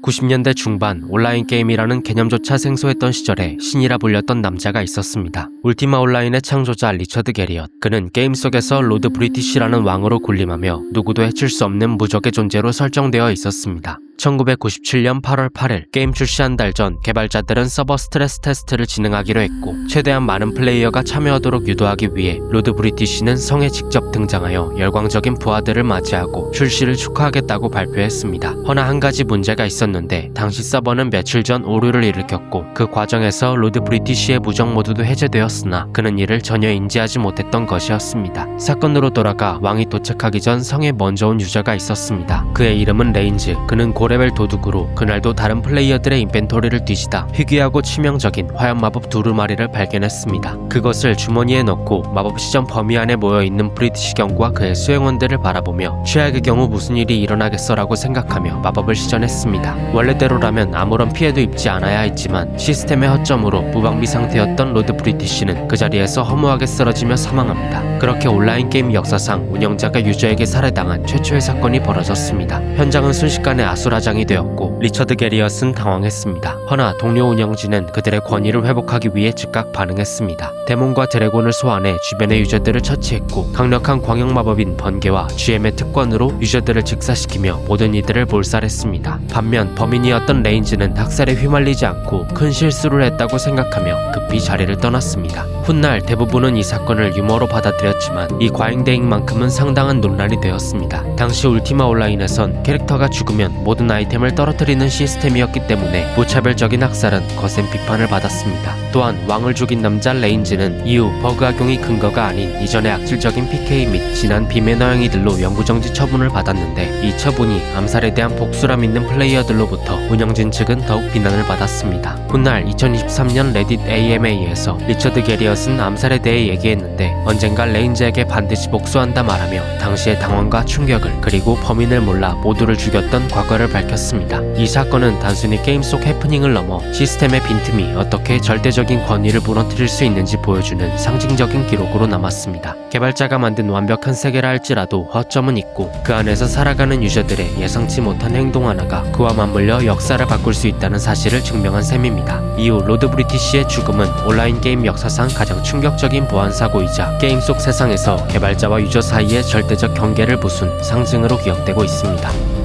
90년대 중반 온라인 게임이라는 개념조차 생소했던 시절에 신이라 불렸던 남자가 있었습니다. 울티마 온라인의 창조자 리처드 게리엇. 그는 게임 속에서 로드 브리티시라는 왕으로 군림하며 누구도 해칠 수 없는 무적의 존재로 설정되어 있었습니다. 1997년 8월 8일 게임 출시 한 달 전 개발자들은 서버 스트레스 테스트를 진행하기로 했고 최대한 많은 플레이어가 참여하도록 유도하기 위해 로드 브리티시는 성에 직접 등장하여 열광적인 부하들을 맞이하고 출시를 축하하겠다고 발표했습니다. 허나 한 가지 문제가 있었는데 당시 서버는 며칠 전 오류를 일으켰고 그 과정에서 로드 브리티시의 무적 모드도 해제되었으나 그는 이를 전혀 인지하지 못했던 것이었습니다. 사건으로 돌아가 왕이 도착하기 전 성에 먼저 온 유저가 있었습니다. 그의 이름은 레인즈. 그는 고레벨 도둑으로 그날도 다른 플레이어들의 인벤토리를 뒤지다 희귀하고 치명적인 화염 마법 두루마리를 발견했습니다. 그것을 주머니에 넣고 마법 시전 범위 안에 모여있는 브리티시 경과 그의 수행원들을 바라보며 최악의 경우 무슨 일이 일어나겠어라고 생각하며 마법을 시전했습니다. 원래대로라면 아무런 피해도 입지 않아야 했지만 시스템의 허점으로 무방비 상태였던 로드 브리티시는 그 자리에서 허무하게 쓰러지며 사망합니다. 그렇게 온라인 게임 역사상 운영자가 유저에게 살해당한 최초의 사건이 벌어졌습니다. 현장은 순식간에 아수라장이 되었고 리처드 게리엇은 당황했습니다. 허나 동료 운영진은 그들의 권위를 회복하기 위해 즉각 반응했습니다. 데몬과 드래곤을 소환해 주변의 유저들을 처치했고 강력한 광역 마법인 번개와 GM의 특권으로 유저들을 직사시키며 모든 이들을 몰살했습니다. 반면 범인이었던 레인즈는 학살에 휘말리지 않고 큰 실수를 했다고 생각하며 급히 자리를 떠났습니다. 훗날 대부분은 이 사건을 유머로 받아들였지만 이 과잉대응만큼은 상당한 논란이 되었습니다. 당시 울티마 온라인에선 캐릭터가 죽으면 모든 아이템을 떨어뜨리는 시스템이었기 때문에 무차별적인 학살은 거센 비판을 받았습니다. 또한 왕을 죽인 남자 레인즈는 이후 버그 악용이 근거가 아닌 이전의 악질적인 PK 및 진한 비매너 행위들로 영구정지 처분을 받았는데 이 처분이 암살에 대한 복수라 믿는 플레이어들로부터 운영진 측은 더욱 비난을 받았습니다. 훗날 2023년 레딧 AMA에서 리처드 게리엇은 암살에 대해 얘기했는데 언젠가 레인즈에게 반드시 복수한다 말하며 당시의 당황과 충격을 그리고 범인을 몰라 모두를 죽였던 과거를 밝혔습니다. 이 사건은 단순히 게임 속 해프닝을 넘어 시스템의 빈틈이 어떻게 절대적인 권위를 무너뜨릴 수 있는지 보여주는 상징적인 기록으로 남았습니다. 개발자가 만든 완벽한 세계라 할지라도 허점은 있고 그 안에서 살아가는 유저들의 예상치 못한 행동 하나가 그와 맞물려 역사를 바꿀 수 있다는 사실을 증명한 셈입니다. 이후 로드 브리티시의 죽음은 온라인 게임 역사상 가장 충격적인 보안사고이자 게임 속 세상에서 개발자와 유저 사이의 절대적 경계를 부순 상징으로 기억되고 있습니다.